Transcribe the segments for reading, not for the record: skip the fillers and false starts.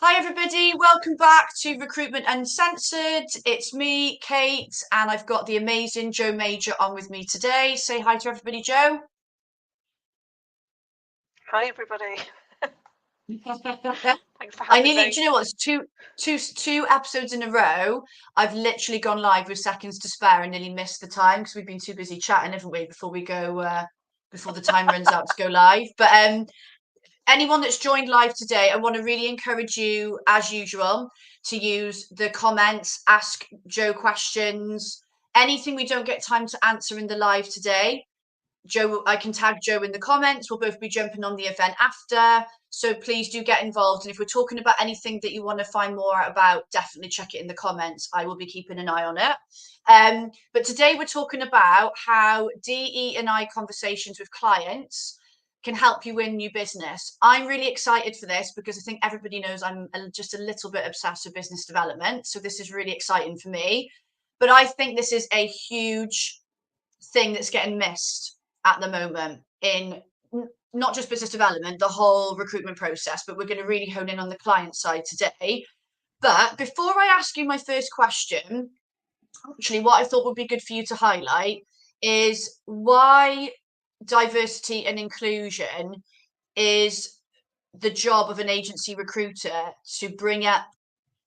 Hi, everybody. Welcome back to Recruitment Uncensored. It's me, Kate, and I've got the amazing Joe Major on with me today. Say hi to everybody, Joe. Hi, everybody. Thanks for I having nearly, me. do you know what? It's two episodes in a row. I've literally gone live with seconds to spare and nearly missed the time because we've been too busy chatting, haven't we, before we go, before the time runs out to go live. But anyone that's joined live today, I want to really encourage you, as usual, to use the comments, ask Joe questions, anything we don't get time to answer in the live today. Joe, I can tag Joe in the comments. We'll both be jumping on the event after. So please do get involved. And if we're talking about anything that you want to find more out about, definitely check it in the comments. I will be keeping an eye on it. But today we're talking about how DE&I conversations with clients can help you win new business. I'm really excited for this because I think everybody knows I'm just a little bit obsessed with business development. So this is really exciting for me. But I think this is a huge thing that's getting missed at the moment in not just business development, the whole recruitment process, but we're going to really hone in on the client side today. But before I ask you my first question, actually, what I thought would be good for you to highlight is why diversity and inclusion is the job of an agency recruiter to bring up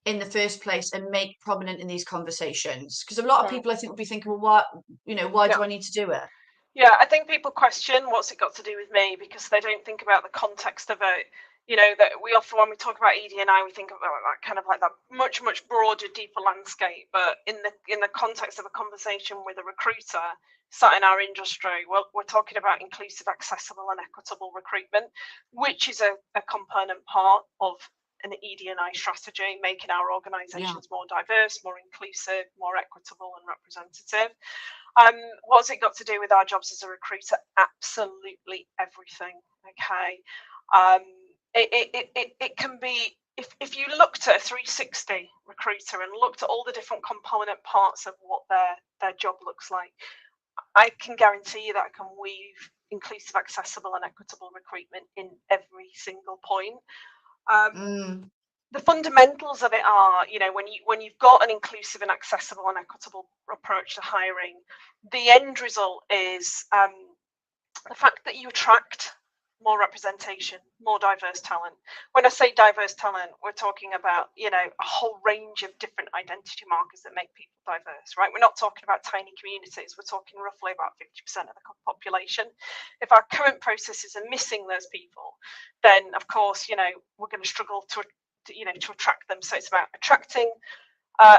in the first place and make prominent in these conversations. Because a lot of Mm. people, I think, will be thinking, well, why Yeah. do I need to do it? Yeah, I think people question what's it got to do with me because they don't think about the context of it. That we often, when we talk about ED&I, we think about that kind of like that much broader, deeper landscape. But in the context of a conversation with a recruiter sat in our industry, well, we're talking about inclusive, accessible, and equitable recruitment, which is a component part of an ED&I strategy, making our Yeah. organisations more diverse, more inclusive, more equitable, and representative. What's it got to do with our jobs as a recruiter? Absolutely everything. Okay. It can be, if you looked at a 360 recruiter and looked at all the different component parts of what their job looks like, I can guarantee you that I can weave inclusive, accessible, and equitable recruitment in every single point. Um, Mm. the fundamentals of it are, when you've got an inclusive and accessible and equitable approach to hiring, the end result is the fact that you attract more representation, more diverse talent. When I say diverse talent, we're talking about, a whole range of different identity markers that make people diverse, right? We're not talking about tiny communities. We're talking roughly about 50% of the population. If our current processes are missing those people, then of course, we're going to struggle to attract them. So it's about attracting a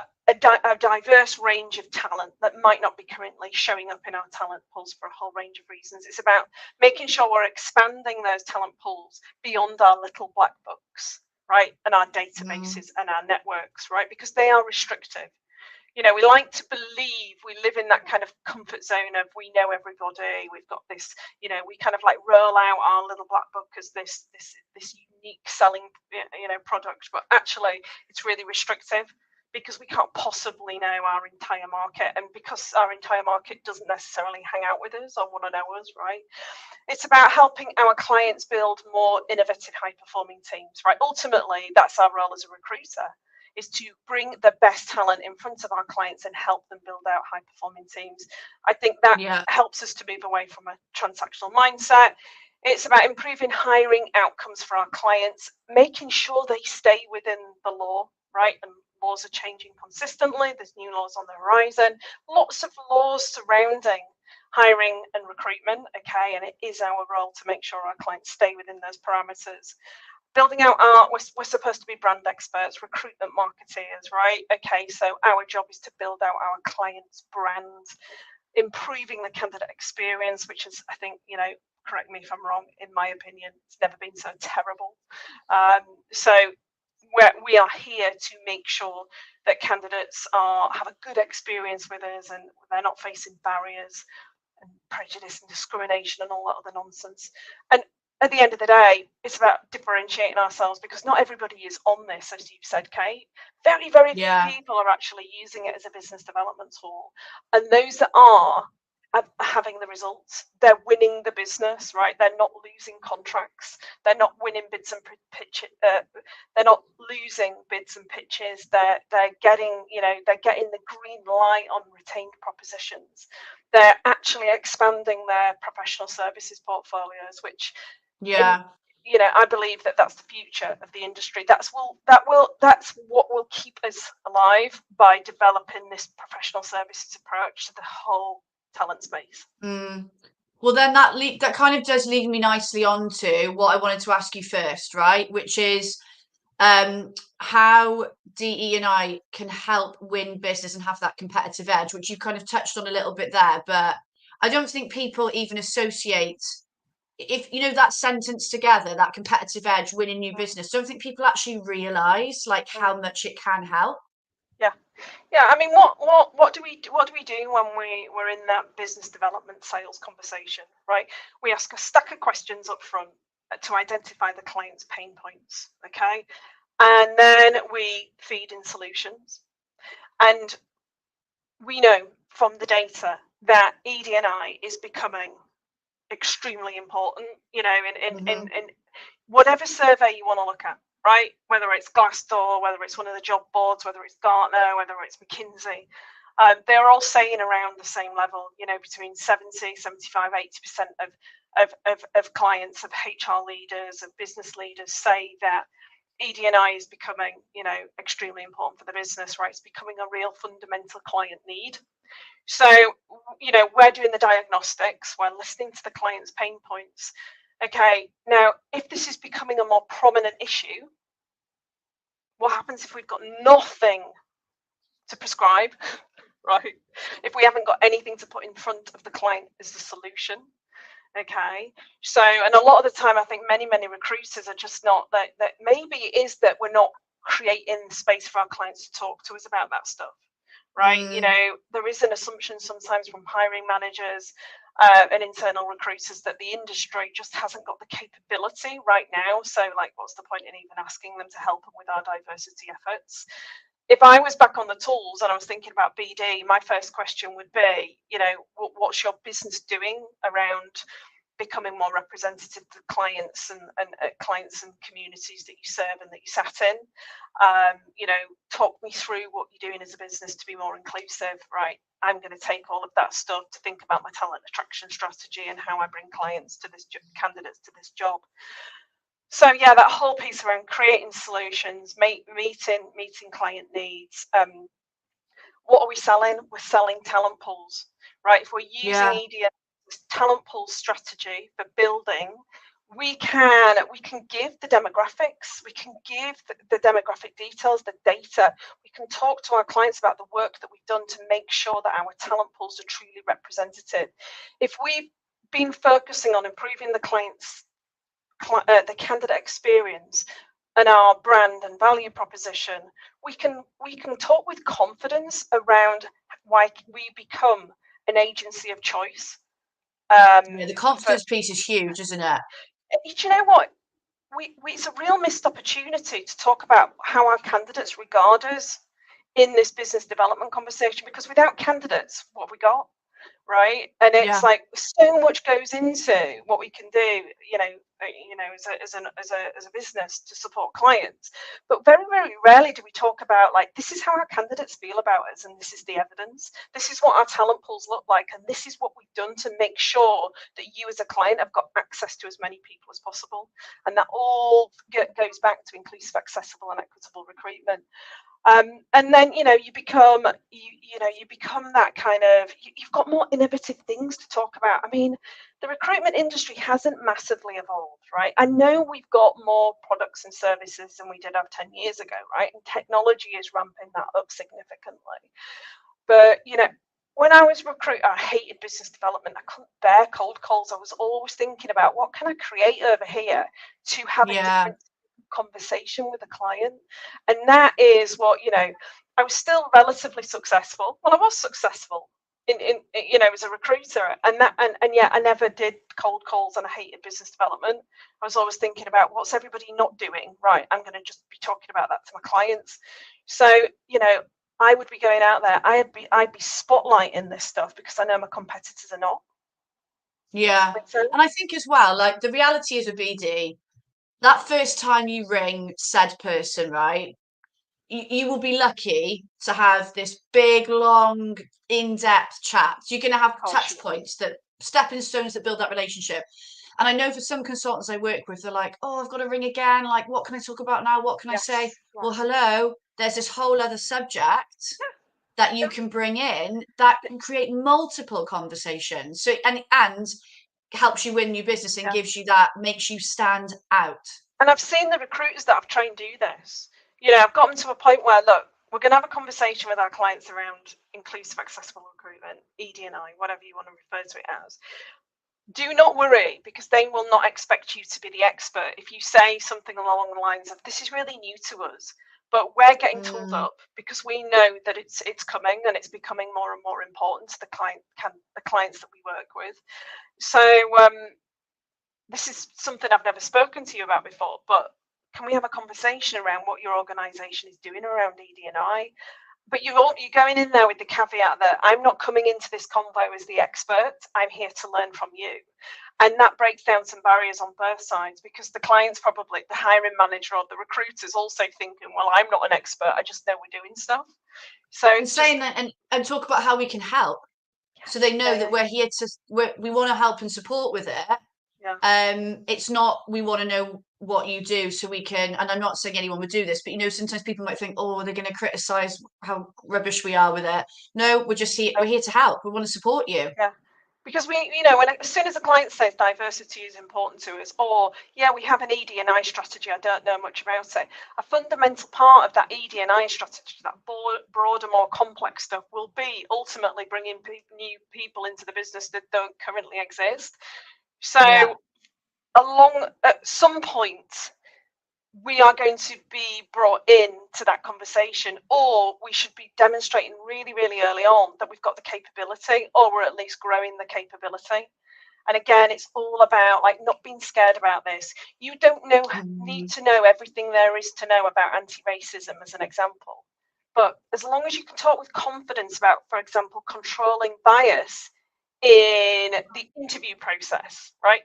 diverse range of talent that might not be currently showing up in our talent pools for a whole range of reasons. It's about making sure we're expanding those talent pools beyond our little black books, right? And our Mm. databases and our networks, right? Because they are restrictive. We like to believe we live in that kind of comfort zone of we know everybody. We've got this, we kind of like roll out our little black book as this unique selling, product. But actually, it's really restrictive because we can't possibly know our entire market, and because our entire market doesn't necessarily hang out with us or want to know us, right? It's about helping our clients build more innovative, high-performing teams, right? Ultimately, that's our role as a recruiter, is to bring the best talent in front of our clients and help them build out high-performing teams. I think that Yeah. helps us to move away from a transactional mindset. It's about improving hiring outcomes for our clients, making sure they stay within the law, right? And laws are changing consistently. There's new laws on the horizon, lots of laws surrounding hiring and recruitment, okay? And it is our role to make sure our clients stay within those parameters. Building out art, we're supposed to be brand experts, recruitment marketeers, right? Okay, so our job is to build out our clients' brands, improving the candidate experience, which is, I think, correct me if I'm wrong, in my opinion, it's never been so terrible. So we are here to make sure that candidates have a good experience with us and they're not facing barriers and prejudice and discrimination and all that other nonsense. And at the end of the day, it's about differentiating ourselves because not everybody is on this, as you've said, Kate. Very few Yeah. people are actually using it as a business development tool. And those that are are having the results. They're winning the business, right? They're not losing contracts. They're not winning bids and pitches. They're not losing bids and pitches. They're getting, they're getting the green light on retained propositions. They're actually expanding their professional services portfolios, which, Yeah. I believe that that's the future of the industry. That's what will keep us alive, by developing this professional services approach to the whole talent space. Well, then that kind of does lead me nicely on to what I wanted to ask you first, right? Which is how DE&I can help win business and have that competitive edge, which you kind of touched on a little bit there. But I don't think people even associate, if that sentence together, that competitive edge, winning new business. I don't think people actually realise like how much it can help. Yeah, I mean, what do we do when we're in that business development sales conversation, right? We ask a stack of questions up front to identify the client's pain points, okay? And then we feed in solutions. And we know from the data that ED&I is becoming extremely important, in whatever survey you want to look at, right? Whether it's Glassdoor, whether it's one of the job boards, whether it's Gartner, whether it's McKinsey, they're all saying around the same level, between 70, 75, 80% of clients, of HR leaders, of business leaders say that ED&I is becoming, extremely important for the business, right? It's becoming a real fundamental client need. So, we're doing the diagnostics, we're listening to the client's pain points. Okay, now, if this is becoming a more prominent issue, what happens if we've got nothing to prescribe, right? If we haven't got anything to put in front of the client as the solution, okay? So, and a lot of the time, I think many recruiters are just not, that maybe it is that we're not creating space for our clients to talk to us about that stuff, right? There is an assumption sometimes from hiring managers and internal recruiters that the industry just hasn't got the capability right now. So, like, what's the point in even asking them to help them with our diversity efforts? If I was back on the tools and I was thinking about BD, my first question would be, what's your business doing around becoming more representative to clients and clients and communities that you serve and that you sat in? Talk me through what you're doing as a business to be more inclusive, right? I'm going to take all of that stuff to think about my talent attraction strategy and how I bring clients to this candidates to this job. So yeah, that whole piece around creating solutions, meeting client needs. What are we selling? We're selling talent pools, right? If we're using EDS talent pool strategy for building, we can give the demographics, we can give the demographic details, the data. We can talk to our clients about the work that we've done to make sure that our talent pools are truly representative. If we've been focusing on improving the the candidate experience and our brand and value proposition, we can talk with confidence around why we become an agency of choice. The confidence piece is huge, isn't it? You know what? It's a real missed opportunity to talk about how our candidates regard us in this business development conversation, because without candidates, what have we got? Right? And it's like so much goes into what we can do, as a business to support clients. But very rarely do we talk about, like, this is how our candidates feel about us, and this is the evidence. This is what our talent pools look like, and this is what we've done to make sure that you as a client have got access to as many people as possible. And that all goes back to inclusive, accessible, and equitable recruitment. And then you become that kind of, you've got more innovative things to talk about. I mean, the recruitment industry hasn't massively evolved, right? I know we've got more products and services than we did have 10 years ago, right? And technology is ramping that up significantly. But when I was recruiting, I hated business development. I couldn't bear cold calls. I was always thinking about, what can I create over here to have a different conversation with a client? And that is what, I was still relatively successful. Well, I was successful in as a recruiter, and yet I never did cold calls, and I hated business development. I was always thinking about, what's everybody not doing? Right, I'm going to just be talking about that to my clients. So I would be going out there. I'd be spotlighting this stuff because I know my competitors are not. Yeah. Makes sense? And I think as well, like the reality is with BD, that first time you ring said person, right? You will be lucky to have this big, long, in-depth chat. You're going to have Of course touch you will. points, that stepping stones that build that relationship. And I know for some consultants I work with, they're like, oh, I've got to ring again. Like, what can I talk about now? What can I say? Yes. Yeah. Well, hello, there's this whole other subject that you Yeah. can bring in that can create multiple conversations. So, and helps you win new business and Yeah. gives you that, makes you stand out. And I've seen the recruiters that I've trained do this. I've gotten to a point where, look, we're going to have a conversation with our clients around inclusive, accessible recruitment, ED&I, whatever you want to refer to it as. Do not worry, because they will not expect you to be the expert. If you say something along the lines of, this is really new to us, but we're getting tooled up because we know that it's coming and it's becoming more and more important to the clients that we work with. So this is something I've never spoken to you about before, but can we have a conversation around what your organisation is doing around ED&I? But you're going in there with the caveat that I'm not coming into this convo as the expert. I'm here to learn from you. And that breaks down some barriers on both sides, because the client's probably, the hiring manager or the recruiter's also thinking, well, I'm not an expert. I just know we're doing stuff. So And saying that, and talk about how we can help. So they know that we're here to, we want to help and support with it. Yeah. It's not, we want to know what you do so we can, and I'm not saying anyone would do this, but sometimes people might think, oh, they're going to criticize how rubbish we are with it. No, we're just here, we're here to help. We want to support you. Yeah. Because as soon as a client says diversity is important to us, or we have an ED&I strategy, I don't know much about it. A fundamental part of that ED&I strategy, that broader, more complex stuff, will be ultimately bringing new people into the business that don't currently exist. So, at some point, we are going to be brought in to that conversation, or we should be demonstrating really, really early on that we've got the capability, or we're at least growing the capability. And again, it's all about not being scared about this. You don't need to know everything there is to know about anti-racism, as an example. But as long as you can talk with confidence about, for example, controlling bias in the interview process, right?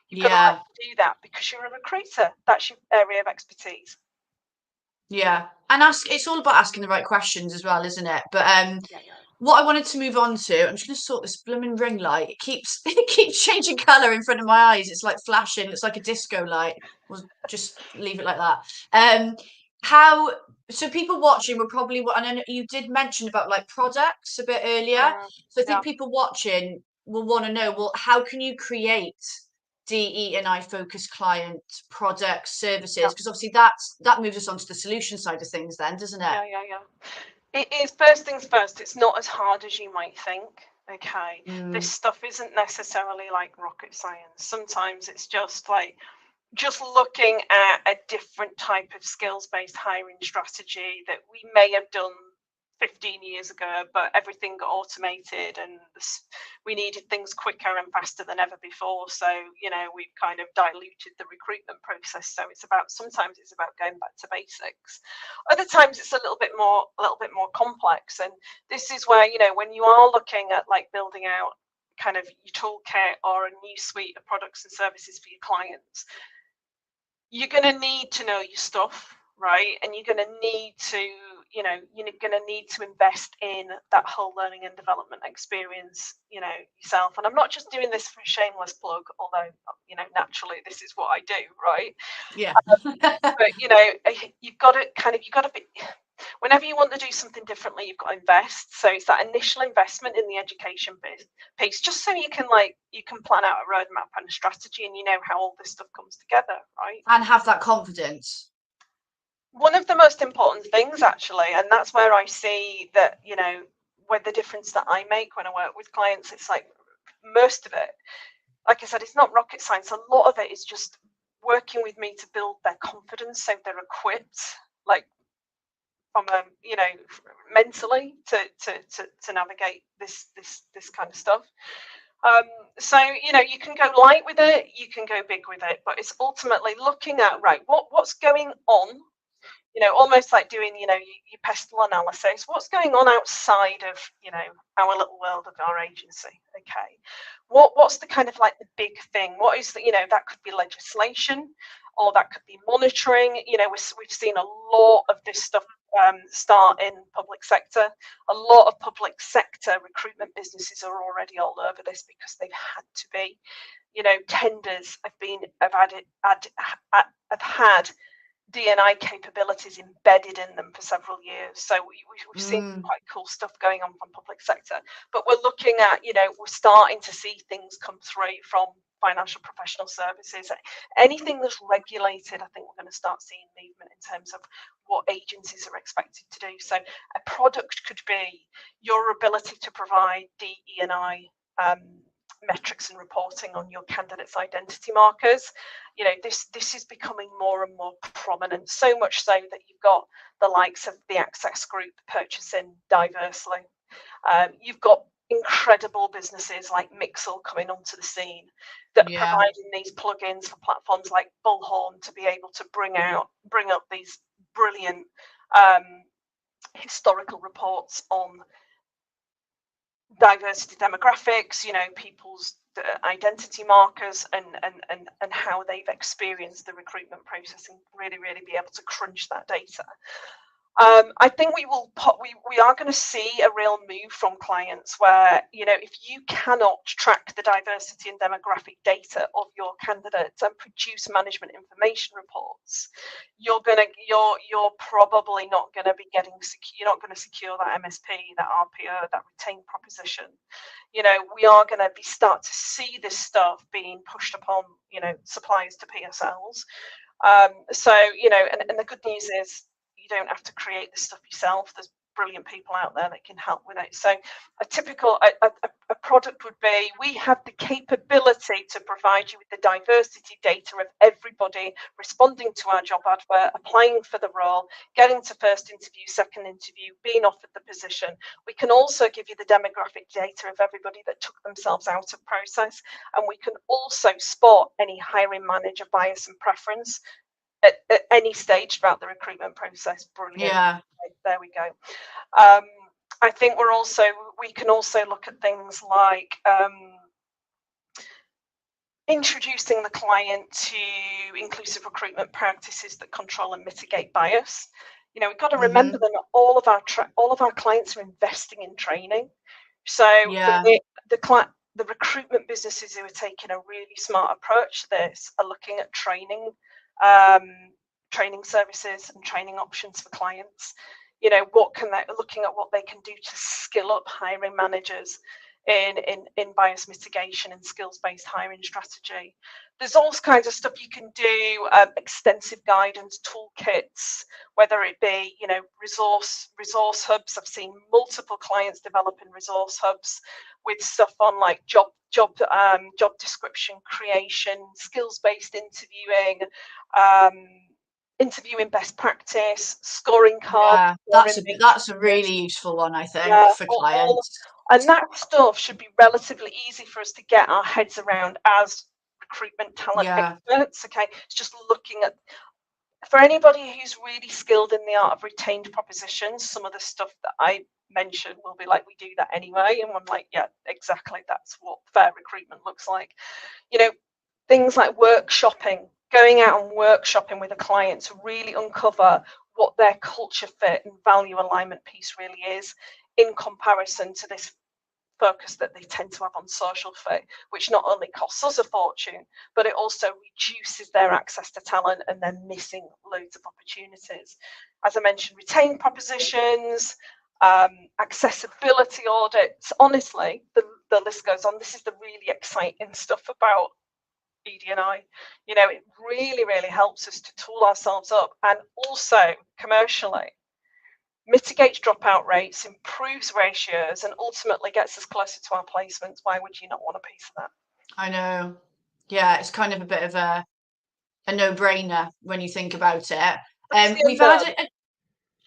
You've got to learn to do that because you're a recruiter. That's your area of expertise. Yeah. And it's all about asking the right questions as well, isn't it? But what I wanted to move on to, I'm just going to sort this blooming ring light. It keeps changing colour in front of my eyes. It's like flashing. It's like a disco light. We'll just leave it like that. So people watching will probably, and I know you did mention about like products a bit earlier. So I think people watching will want to know, well, how can you create DE&I focused client products, services? Because obviously that moves us on to the solution side of things then, doesn't it? Yeah. It is, first things first, it's not as hard as you might think. Okay. This stuff isn't necessarily like rocket science. Sometimes it's just looking at a different type of skills-based hiring strategy that we may have done 15 years ago, but everything got automated and we needed things quicker and faster than ever before. So, we've kind of diluted the recruitment process. So sometimes it's about going back to basics. Other times it's a little bit more complex. And this is where, when you are looking at building out kind of your toolkit or a new suite of products and services for your clients, you're going to need to know your stuff, right? And you're going to need to, invest in that whole learning and development experience, yourself. And I'm not just doing this for a shameless plug, although, naturally this is what I do, right? Yeah. But, you've got to be, whenever you want to do something differently, you've got to invest. So it's that initial investment in the education piece, just so you can plan out a roadmap and a strategy, and how all this stuff comes together, right? And have that confidence. One of the most important things, actually, and that's where I see that, where the difference that I make when I work with clients, it's most of it, like I said, it's not rocket science. A lot of it is just working with me to build their confidence so they're equipped, from mentally to navigate this kind of stuff. So you can go light with it, you can go big with it, but it's ultimately looking at what's going on almost like doing, your pestle analysis. What's going on outside of, our little world of our agency? Okay. What's the kind of like the big thing? What is the, that could be legislation, or that could be monitoring. We've seen a lot of this stuff start in public sector. A lot of public sector recruitment businesses are already all over this because they've had to be. Tenders have had DE&I capabilities embedded in them for several years. So we've seen quite cool stuff going on from public sector. But we're looking at, we're starting to see things come through from financial professional services. Anything that's regulated, I think we're going to start seeing movement in terms of what agencies are expected to do. So a product could be your ability to provide DE&I metrics and reporting on your candidates' identity markers. This is becoming more and more prominent, so much so that you've got the likes of the Access Group purchasing diversely. You've got incredible businesses like Mixel coming onto the scene that are providing these plugins for platforms like Bullhorn to be able to bring up these brilliant historical reports on diversity demographics, people's identity markers, and how they've experienced the recruitment process, and really be able to crunch that data. I think we are going to see a real move from clients where, if you cannot track the diversity and demographic data of your candidates and produce management information reports, you're probably not going to be you're not going to secure that MSP, that RPO, that retained proposition. We are going to start to see this stuff being pushed upon, suppliers to PSLs. So, and the good news is, you don't have to create this stuff yourself. There's brilliant people out there that can help with it. So a typical a product would be, we have the capability to provide you with the diversity data of everybody responding to our job advert, applying for the role, getting to first interview, second interview, being offered the position. We can also give you the demographic data of everybody that took themselves out of process, and we can also spot any hiring manager bias and preference at any stage throughout the recruitment process. Brilliant. Yeah. There we go. I think we can also look at things like introducing the client to inclusive recruitment practices that control and mitigate bias. We've got to remember that all of our clients are investing in training. So the recruitment businesses who are taking a really smart approach to this are looking at training services and training options for clients. Looking at what they can do to skill up hiring managers in bias mitigation and skills-based hiring strategy. There's all kinds of stuff you can do, extensive guidance toolkits, whether it be resource hubs. I've seen multiple clients developing resource hubs with stuff on like job description creation, skills-based interviewing, interviewing best practice, scoring cards. That's a really useful one, I think, for clients. And that stuff should be relatively easy for us to get our heads around as recruitment talent experts. Okay, it's just looking at, for anybody who's really skilled in the art of retained propositions, some of the stuff that I mentioned will be like, we do that anyway, and I'm like, yeah, exactly, that's what fair recruitment looks like. Things like workshopping, going out and workshopping with a client to really uncover what their culture fit and value alignment piece really is, in comparison to this focus that they tend to have on social fit, which not only costs us a fortune, but it also reduces their access to talent, and they're missing loads of opportunities. As I mentioned, retained propositions, accessibility audits. Honestly, the list goes on. This is the really exciting stuff about ED&I. It really helps us to tool ourselves up, and also commercially mitigates dropout rates, improves ratios, and ultimately gets us closer to our placements. Why would you not want a piece of that? I know. Yeah, it's kind of a bit of a no-brainer when you think about it. We've had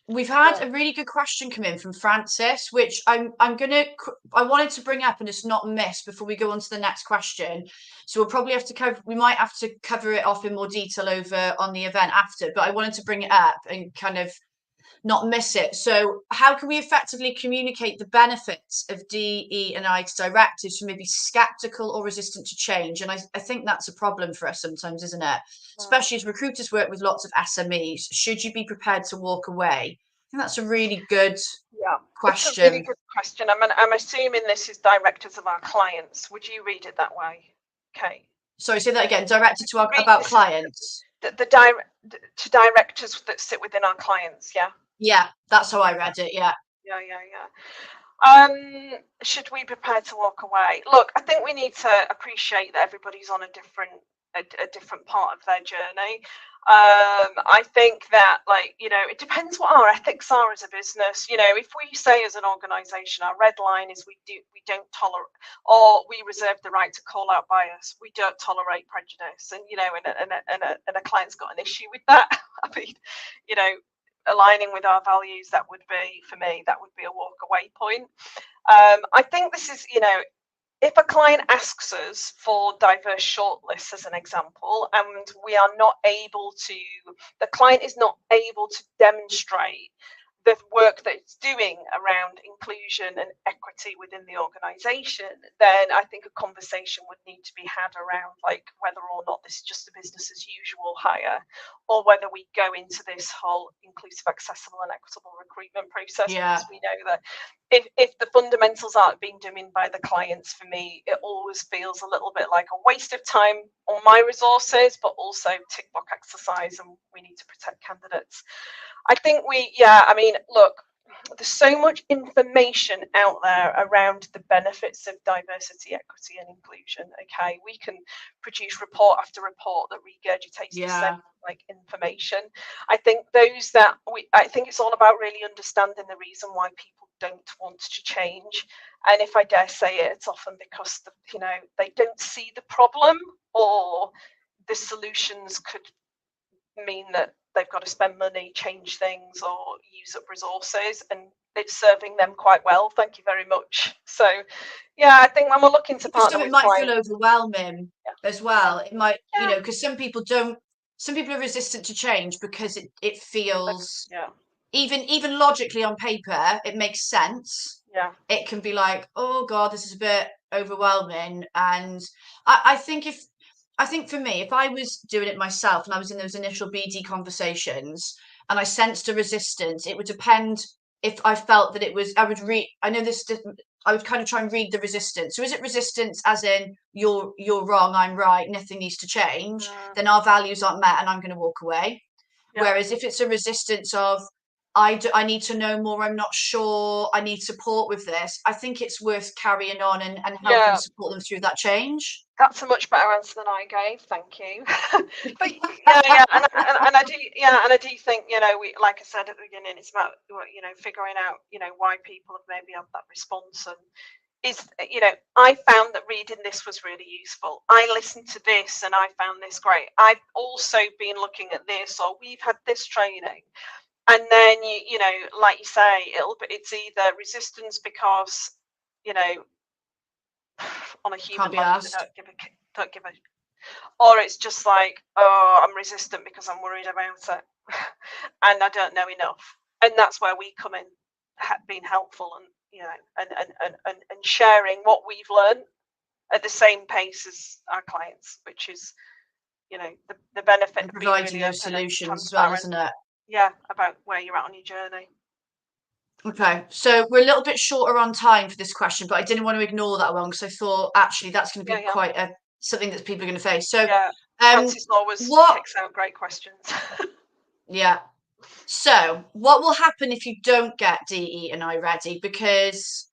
We've had Yeah. a really good question come in from Francis, which I wanted to bring up and just not miss before we go on to the next question. So we'll probably have to we might have to cover it off in more detail over on the event after, but I wanted to bring it up and kind of not miss it. So how can we effectively communicate the benefits of DE&I to directors who may be skeptical or resistant to change? And I think that's a problem for us sometimes, isn't it? Especially as recruiters work with lots of SMEs. Should you be prepared to walk away? I think that's a really good It's a really question. good question. I'm assuming this is directors of our clients. Would you read it that way? Okay. Sorry, say that again. Directed to about clients. To directors that sit within our clients, yeah. Yeah, that's how I read it. Yeah. Yeah. Should we prepare to walk away? Look, I think we need to appreciate that everybody's on a different part of their journey. I think that, like, it depends what our ethics are as a business. If we say as an organisation our red line is we don't tolerate, or we reserve the right to call out bias, we don't tolerate prejudice, and and a client's got an issue with that. I mean, aligning with our values, that would be, for me, that would be a walk away point. I think this is, if a client asks us for diverse shortlists as an example, and the client is not able to demonstrate the work that it's doing around inclusion and equity within the organisation, then I think a conversation would need to be had around, like, whether or not this is just a business as usual hire, or whether we go into this whole inclusive, accessible and equitable recruitment process. Yeah. Because we know that if the fundamentals aren't being done by the clients, for me, it always feels a little bit like a waste of time on my resources, but also tick box exercise, and we need to protect candidates. I think look, there's so much information out there around the benefits of diversity, equity, and inclusion. Okay, we can produce report after report that regurgitates the same information. I think I think it's all about really understanding the reason why people don't want to change. And if I dare say it, it's often because they don't see the problem, or the solutions could mean that they've got to spend money, change things, or use up resources, and it's serving them quite well. Thank you very much. So, yeah, I think when we're looking to partner with clients, it might feel overwhelming as well. It might, because some people are resistant to change because it feels, even logically on paper, it makes sense. Yeah. It can be like, oh God, this is a bit overwhelming. And I think for me, if I was doing it myself and I was in those initial BD conversations and I sensed a resistance, it would depend if I felt that it was, I would kind of try and read the resistance. So is it resistance as in you're wrong, I'm right, nothing needs to change, then our values aren't met and I'm going to walk away. Yeah. Whereas if it's a resistance of, I need to know more, I'm not sure, I need support with this, I think it's worth carrying on and helping support them through that change. That's a much better answer than I gave. Thank you. But and I do think, we, like I said at the beginning, it's about figuring out why people have maybe had that response. And I found that reading this was really useful. I listened to this and I found this great. I've also been looking at this, or we've had this training. And then like you say, it's either resistance because on a human level, don't give a, or it's just like, oh, I'm resistant because I'm worried about it and I don't know enough. And that's where we come in, being helpful and and sharing what we've learned at the same pace as our clients, which is the benefit and of providing really those solutions as well, isn't it? Yeah, about where you're at on your journey. Okay, so we're a little bit shorter on time for this question, but I didn't want to ignore that one because I thought actually that's going to be quite something that people are going to face. So Francis always picks out great questions. Yeah. So what will happen if you don't get DE&I ready? Because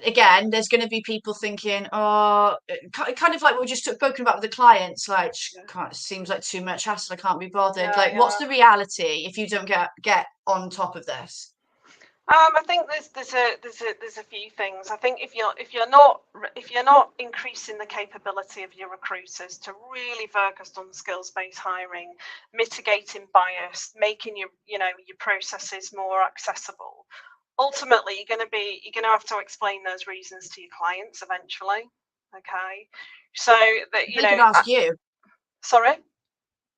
again, there's going to be people thinking, oh, kind of like what we just spoken about with the clients, like, it seems like too much hassle, I can't be bothered. What's the reality if you don't get on top of this? I think there's a few things. I think if you're not increasing the capability of your recruiters to really focus on skills-based hiring, mitigating bias, making your processes more accessible, ultimately you're gonna have to explain those reasons to your clients eventually. Okay, so that They could ask you, sorry.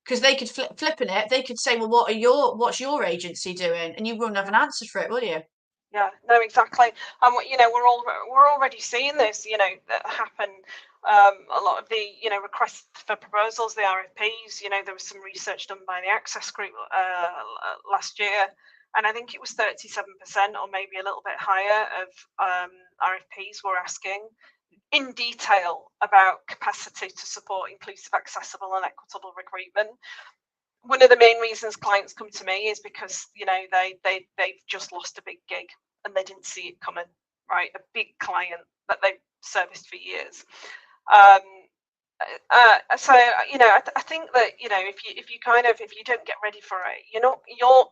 because they could flipping it. They could say, "Well, what's your agency doing?" And you wouldn't have an answer for it, will you? Yeah, no, exactly. And we're already seeing this, that happen. A lot of the, requests for proposals, the RFPs, there was some research done by the Access Group last year, and I think it was 37% or maybe a little bit higher of RFPs were asking in detail about capacity to support inclusive, accessible, and equitable recruitment. One of the main reasons clients come to me is because they've just lost a big gig and they didn't see it coming, right? A big client that they've serviced for years. So I think that if you don't get ready for it,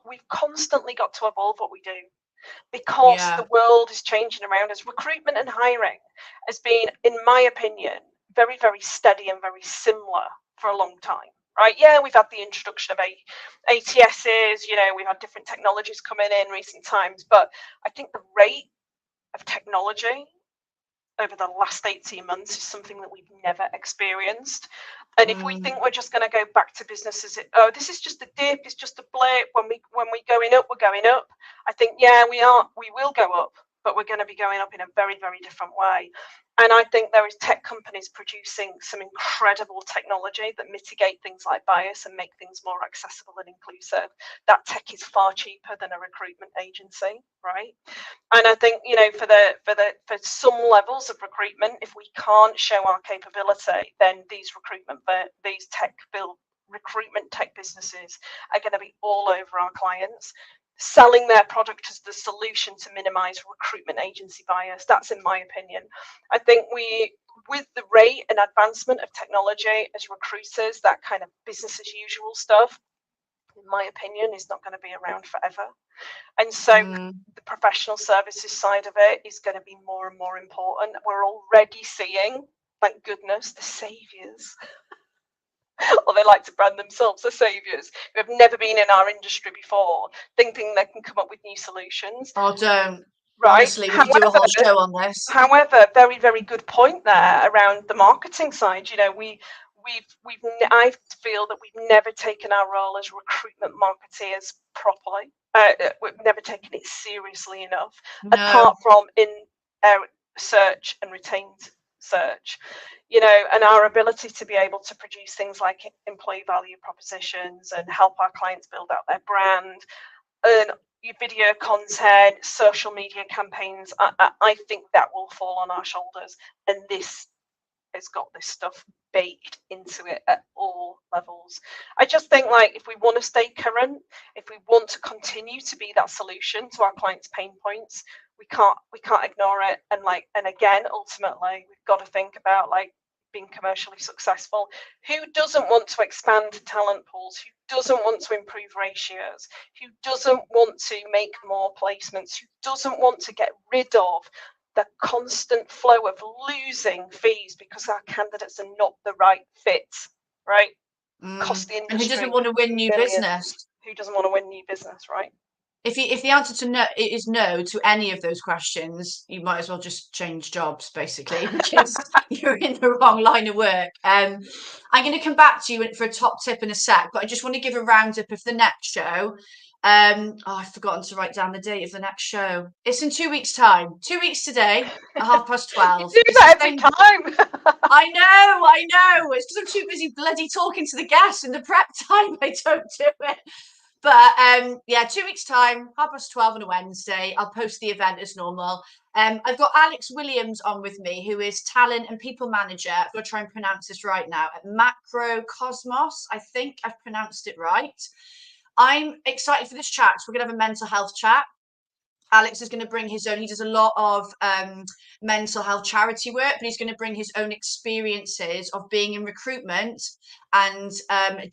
we've constantly got to evolve what we do because Yeah. the world is changing around us. Recruitment and hiring has been, in my opinion, very, very steady and very similar for a long time. Right? Yeah, we've had the introduction of ATSs, we've had different technologies coming in recent times, but I think the rate of technology over the last 18 months is something that we've never experienced. And if we think we're just going to go back to business as this is just a dip, it's just a blip, when we going up, we're going up. I think, yeah, we will go up, but we're going to be going up in a very, very different way. And I think there is tech companies producing some incredible technology that mitigate things like bias and make things more accessible and inclusive. That tech is far cheaper than a recruitment agency, right? And I think, for some levels of recruitment, if we can't show our capability, then these recruitment tech businesses are going to be all over our clients, selling their product as the solution to minimize recruitment agency bias. That's in my opinion. I think with the rate and advancement of technology as recruiters, that kind of business as usual stuff, in my opinion, is not going to be around forever. And so the professional services side of it is going to be more and more important. We're already seeing, thank goodness, the saviours, or they like to brand themselves the saviours, who have never been in our industry before, thinking they can come up with new solutions. Oh, don't. Right. Honestly, we could do a whole show on this. However, very, very good point there around the marketing side. I feel that we've never taken our role as recruitment marketeers properly. We've never taken it seriously enough, apart from in search and retained search, and our ability to be able to produce things like employee value propositions and help our clients build out their brand and video content, social media campaigns. I think that will fall on our shoulders, and this has got this stuff baked into it at all levels. I just think, like, if we want to stay current, if we want to continue to be that solution to our clients' pain points, we can't ignore it. And again, ultimately, we've got to think about, like, being commercially successful. Who doesn't want to expand talent pools? Who doesn't want to improve ratios? Who doesn't want to make more placements? Who doesn't want to get rid of the constant flow of losing fees because our candidates are not the right fit, right? Cost the industry. And who doesn't want to win new business? Who doesn't want to win new business, right? If the answer to no is no to any of those questions, you might as well just change jobs, basically, because you're in the wrong line of work. I'm going to come back to you for a top tip in a sec, but I just want to give a roundup of the next show. I've forgotten to write down the date of the next show. It's in 2 weeks' time. 2 weeks today at 12:30. You do that every time. I know. It's because I'm too busy bloody talking to the guests in the prep time. I don't do it. But 2 weeks' time, 12:30 on a Wednesday. I'll post the event as normal. I've got Alex Williams on with me, who is talent and people manager. I'm going to try and pronounce this right now, at Macro Cosmos. I think I've pronounced it right. I'm excited for this chat. So we're going to have a mental health chat. Alex is going to bring his own. He does a lot of mental health charity work, but he's going to bring his own experiences of being in recruitment and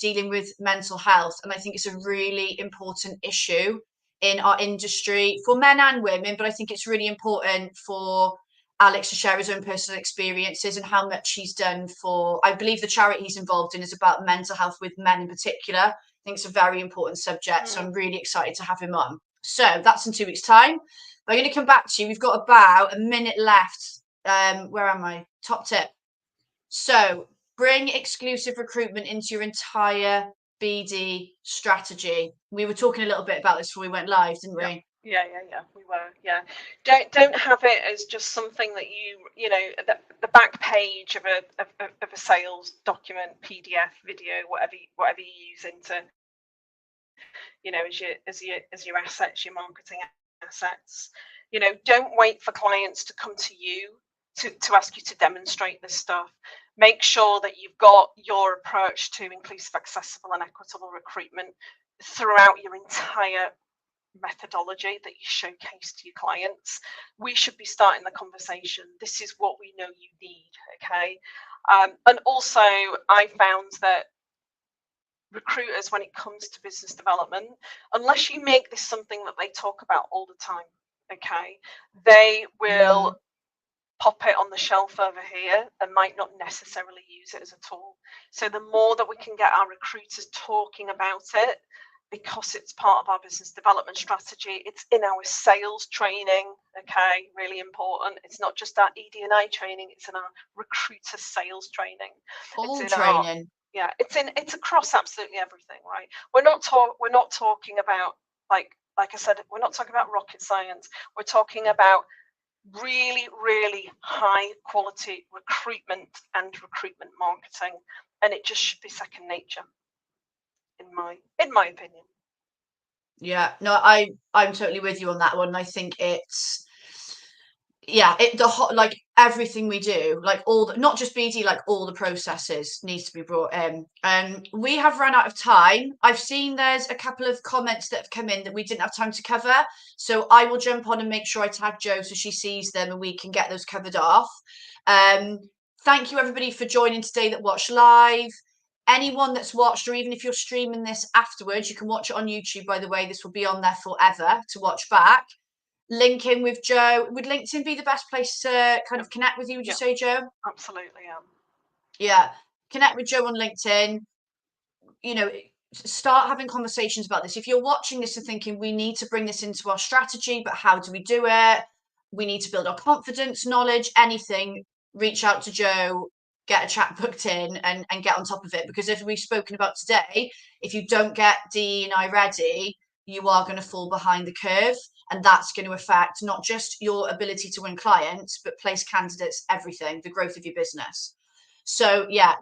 dealing with mental health. And I think it's a really important issue in our industry for men and women, but I think it's really important for Alex to share his own personal experiences and how much he's done for, I believe the charity he's involved in is about mental health with men in particular. I think it's a very important subject, so I'm really excited to have him on. So that's in 2 weeks' time. But I'm going to come back to you. We've got about a minute left. Where am I? Top tip. So bring exclusive recruitment into your entire BD strategy. We were talking a little bit about this before we went live, didn't we? Yeah, we were. Yeah, don't have it as just something that you know the back page of a sales document, PDF, video, whatever you're using to, you know, as your assets, your marketing assets. You know, don't wait for clients to come to you to ask you to demonstrate this stuff. Make sure that you've got your approach to inclusive, accessible, and equitable recruitment throughout your entire methodology that you showcase to your clients. We should be starting the conversation. This is what we know you need, okay? And also, I found that recruiters, when it comes to business development, unless you make this something that they talk about all the time, okay, they will pop it on the shelf over here and might not necessarily use it as a tool. So the more that we can get our recruiters talking about it, because it's part of our business development strategy, it's in our sales training, okay, really important. It's not just our ED&I training, it's in our recruiter sales training. All training. It's across absolutely everything, right? We're not talking about, like I said, we're not talking about rocket science. We're talking about really, really high quality recruitment and recruitment marketing, and it just should be second nature, in my opinion. Yeah, no, I'm totally with you on that one. I think it's like everything we do, like all the, not just BD, like all the processes needs to be brought in. We have run out of time. I've seen there's a couple of comments that have come in that we didn't have time to cover, so I will jump on and make sure I tag Jo so she sees them and we can get those covered off. Thank you everybody for joining today that watched live. Anyone that's watched, or even if you're streaming this afterwards, you can watch it on YouTube, by the way. This will be on there forever to watch back. Link in with Jo. Would LinkedIn be the best place to kind of connect with you, would you say, Jo? Absolutely, yeah. Connect with Jo on LinkedIn. You know, start having conversations about this. If you're watching this and thinking we need to bring this into our strategy, but how do we do it? We need to build our confidence, knowledge, anything, reach out to Jo, get a chat booked in and get on top of it. Because as we've spoken about today, if you don't get DE&I ready, you are going to fall behind the curve. And that's going to affect not just your ability to win clients, but place candidates, everything, the growth of your business. So yeah,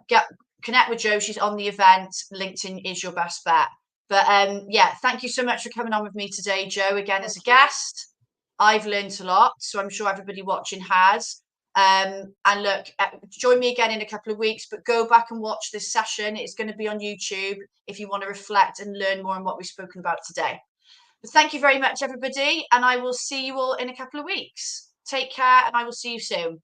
connect with Jo. She's on the event. LinkedIn is your best bet. But yeah, thank you so much for coming on with me today, Jo, again as a guest. I've learned a lot, so I'm sure everybody watching has. And look, join me again in a couple of weeks, but go back and watch this session. It's going to be on YouTube if you want to reflect and learn more on what we've spoken about today. But thank you very much, everybody, and I will see you all in a couple of weeks. Take care, and I will see you soon.